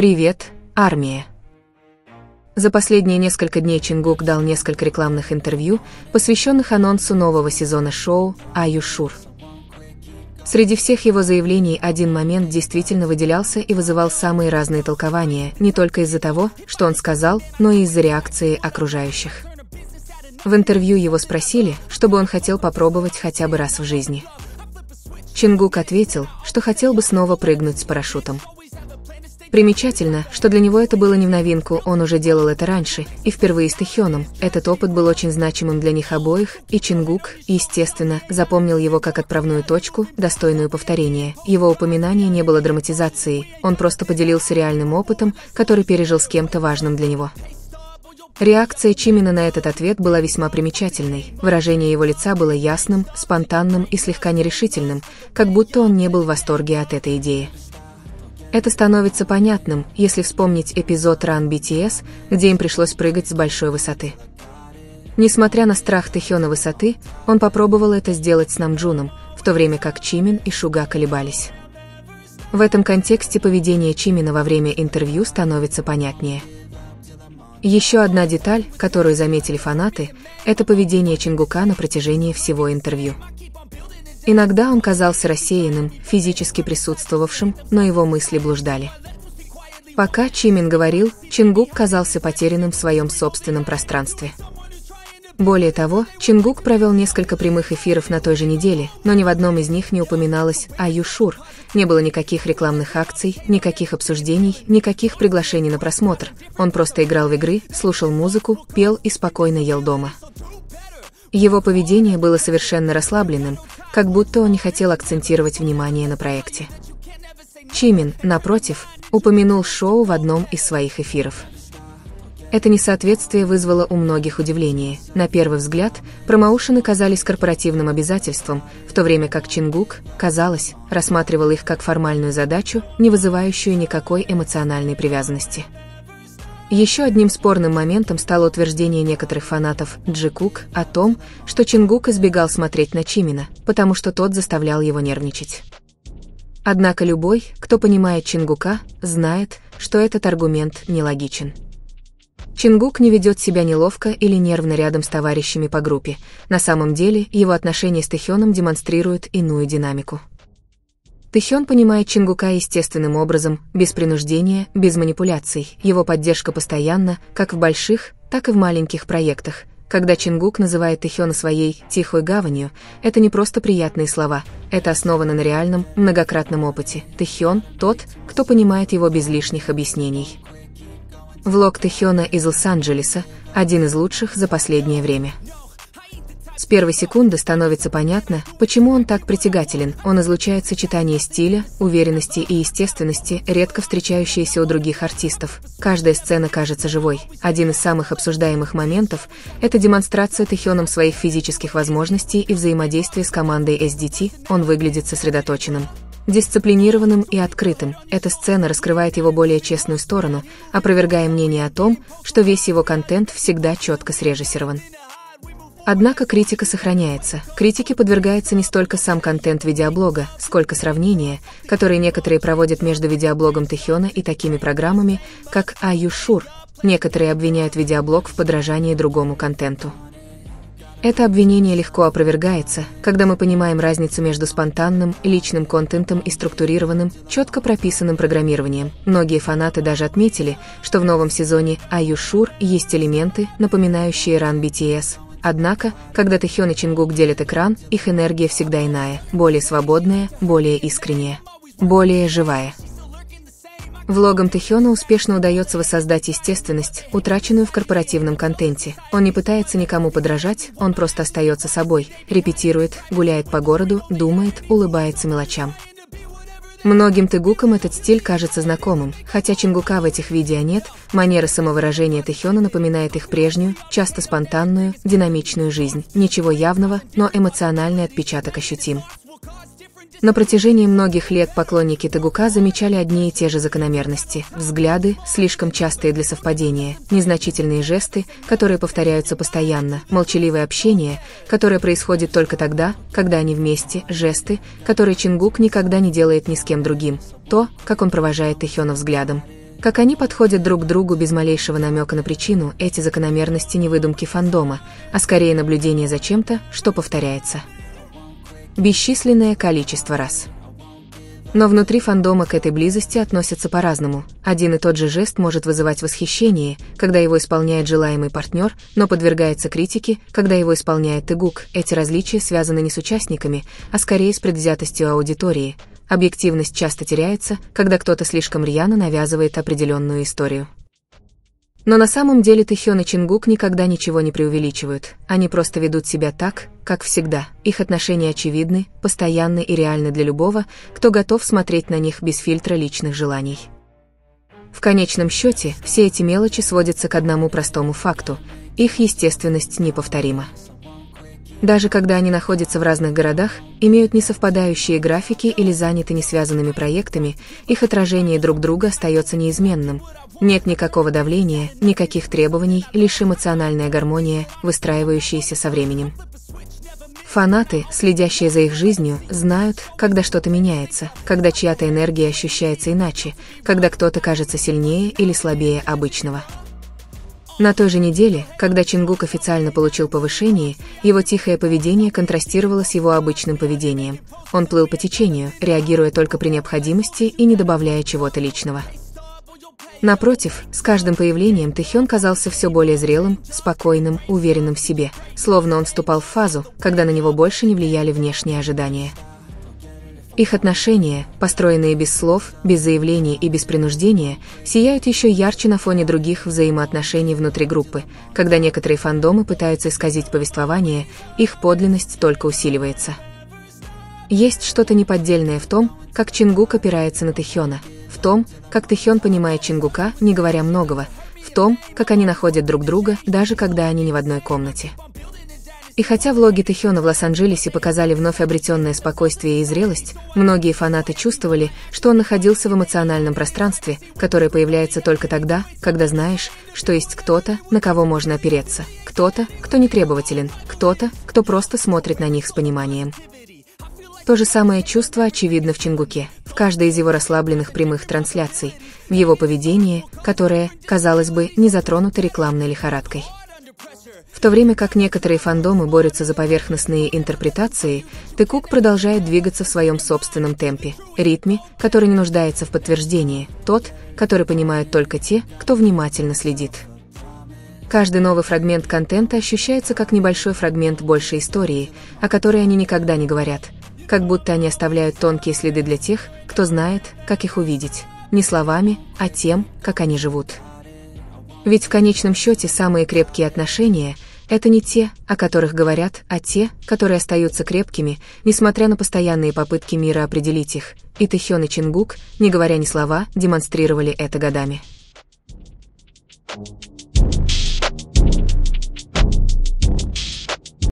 Привет, армия. За последние несколько дней Чингук дал несколько рекламных интервью, посвященных анонсу нового сезона шоу «Are You Sure?». Среди всех его заявлений один момент действительно выделялся и вызывал самые разные толкования, не только из-за того, что он сказал, но и из-за реакции окружающих. В интервью его спросили, что бы он хотел попробовать хотя бы раз в жизни. Чингук ответил, что хотел бы снова прыгнуть с парашютом. Примечательно, что для него это было не в новинку, он уже делал это раньше, и впервые с Тэхёном. Этот опыт был очень значимым для них обоих, и Чингук, естественно, запомнил его как отправную точку, достойную повторения. Его упоминание не было драматизацией, он просто поделился реальным опытом, который пережил с кем-то важным для него. Реакция Чимина на этот ответ была весьма примечательной. Выражение его лица было ясным, спонтанным и слегка нерешительным, как будто он не был в восторге от этой идеи. Это становится понятным, если вспомнить эпизод Run BTS, где им пришлось прыгать с большой высоты. Несмотря на страх Тэхёна высоты, он попробовал это сделать с Намджуном, в то время как Чимин и Шуга колебались. В этом контексте поведение Чимина во время интервью становится понятнее. Еще одна деталь, которую заметили фанаты, это поведение Чингука на протяжении всего интервью. Иногда он казался рассеянным, физически присутствовавшим, но его мысли блуждали. Пока Чимин говорил, Чингук казался потерянным в своем собственном пространстве. Более того, Чингук провел несколько прямых эфиров на той же неделе, но ни в одном из них не упоминалось «Are You Sure?», не было никаких рекламных акций, никаких обсуждений, никаких приглашений на просмотр. Он просто играл в игры, слушал музыку, пел и спокойно ел дома. Его поведение было совершенно расслабленным, как будто он не хотел акцентировать внимание на проекте. Чимин, напротив, упомянул шоу в одном из своих эфиров. Это несоответствие вызвало у многих удивление. На первый взгляд, промоушены казались корпоративным обязательством, в то время как Чингук, казалось, рассматривал их как формальную задачу, не вызывающую никакой эмоциональной привязанности. Еще одним спорным моментом стало утверждение некоторых фанатов Джикук о том, что Чингук избегал смотреть на Чимина, потому что тот заставлял его нервничать. Однако любой, кто понимает Чингука, знает, что этот аргумент нелогичен. Чингук не ведет себя неловко или нервно рядом с товарищами по группе. На самом деле, его отношения с Тэхёном демонстрируют иную динамику. Тэхён понимает Чингука естественным образом, без принуждения, без манипуляций. Его поддержка постоянна, как в больших, так и в маленьких проектах. Когда Чингук называет Тэхёна своей «тихой гаванью», это не просто приятные слова, это основано на реальном, многократном опыте. Тэхён – тот, кто понимает его без лишних объяснений. Влог Тэхёна из Лос-Анджелеса – один из лучших за последнее время. С первой секунды становится понятно, почему он так притягателен. Он излучает сочетание стиля, уверенности и естественности, редко встречающиеся у других артистов. Каждая сцена кажется живой. Один из самых обсуждаемых моментов – это демонстрация Тэхёном своих физических возможностей и взаимодействие с командой SDT. Он выглядит сосредоточенным, дисциплинированным и открытым. Эта сцена раскрывает его более честную сторону, опровергая мнение о том, что весь его контент всегда четко срежиссирован. Однако критика сохраняется. Критике подвергается не столько сам контент видеоблога, сколько сравнения, которые некоторые проводят между видеоблогом Тэхёна и такими программами, как Are You Sure? Некоторые обвиняют видеоблог в подражании другому контенту. Это обвинение легко опровергается, когда мы понимаем разницу между спонтанным, личным контентом и структурированным, четко прописанным программированием. Многие фанаты даже отметили, что в новом сезоне Are You Sure? Есть элементы, напоминающие Run BTS. Однако, когда Тэхён и Чингук делят экран, их энергия всегда иная, более свободная, более искренняя, более живая. Влогам Тэхёна успешно удается воссоздать естественность, утраченную в корпоративном контенте. Он не пытается никому подражать, он просто остается собой, репетирует, гуляет по городу, думает, улыбается мелочам. Многим тэгукам этот стиль кажется знакомым, хотя Чингука в этих видео нет, манера самовыражения Тэхёна напоминает их прежнюю, часто спонтанную, динамичную жизнь. Ничего явного, но эмоциональный отпечаток ощутим. На протяжении многих лет поклонники Тэгука замечали одни и те же закономерности. Взгляды, слишком частые для совпадения, незначительные жесты, которые повторяются постоянно, молчаливое общение, которое происходит только тогда, когда они вместе, жесты, которые Чингук никогда не делает ни с кем другим, то, как он провожает Тэхёна взглядом. Как они подходят друг к другу без малейшего намека на причину, эти закономерности не выдумки фандома, а скорее наблюдение за чем-то, что повторяется бесчисленное количество раз. Но внутри фандома к этой близости относятся по-разному. Один и тот же жест может вызывать восхищение, когда его исполняет желаемый партнер, но подвергается критике, когда его исполняет Тэгук. Эти различия связаны не с участниками, а скорее с предвзятостью аудитории. Объективность часто теряется, когда кто-то слишком рьяно навязывает определенную историю. Но на самом деле Тэхён и Чингук никогда ничего не преувеличивают, они просто ведут себя так, как всегда. Их отношения очевидны, постоянны и реальны для любого, кто готов смотреть на них без фильтра личных желаний. В конечном счете, все эти мелочи сводятся к одному простому факту – их естественность неповторима. Даже когда они находятся в разных городах, имеют несовпадающие графики или заняты несвязанными проектами, их отражение друг друга остается неизменным. Нет никакого давления, никаких требований, лишь эмоциональная гармония, выстраивающаяся со временем. Фанаты, следящие за их жизнью, знают, когда что-то меняется, когда чья-то энергия ощущается иначе, когда кто-то кажется сильнее или слабее обычного. На той же неделе, когда Чингук официально получил повышение, его тихое поведение контрастировало с его обычным поведением. Он плыл по течению, реагируя только при необходимости и не добавляя чего-то личного. Напротив, с каждым появлением Тэхён казался все более зрелым, спокойным, уверенным в себе, словно он вступал в фазу, когда на него больше не влияли внешние ожидания. Их отношения, построенные без слов, без заявлений и без принуждения, сияют еще ярче на фоне других взаимоотношений внутри группы. Когда некоторые фандомы пытаются исказить повествование, их подлинность только усиливается. Есть что-то неподдельное в том, как Чингук опирается на Тэхёна, в том, как Тэхён понимает Чингука, не говоря многого, в том, как они находят друг друга, даже когда они не в одной комнате. И хотя влоги Тэхёна в Лос-Анджелесе показали вновь обретенное спокойствие и зрелость, многие фанаты чувствовали, что он находился в эмоциональном пространстве, которое появляется только тогда, когда знаешь, что есть кто-то, на кого можно опереться, кто-то, кто не требователен, кто-то, кто просто смотрит на них с пониманием. То же самое чувство очевидно в Чингуке, в каждой из его расслабленных прямых трансляций, в его поведении, которое, казалось бы, не затронуто рекламной лихорадкой. В то время как некоторые фандомы борются за поверхностные интерпретации, Тэгук продолжает двигаться в своем собственном темпе, ритме, который не нуждается в подтверждении, тот, который понимают только те, кто внимательно следит. Каждый новый фрагмент контента ощущается как небольшой фрагмент большей истории, о которой они никогда не говорят, как будто они оставляют тонкие следы для тех, кто знает, как их увидеть, не словами, а тем, как они живут. Ведь в конечном счете самые крепкие отношения – это не те, о которых говорят, а те, которые остаются крепкими, несмотря на постоянные попытки мира определить их. И Тэхён и Чингук, не говоря ни слова, демонстрировали это годами.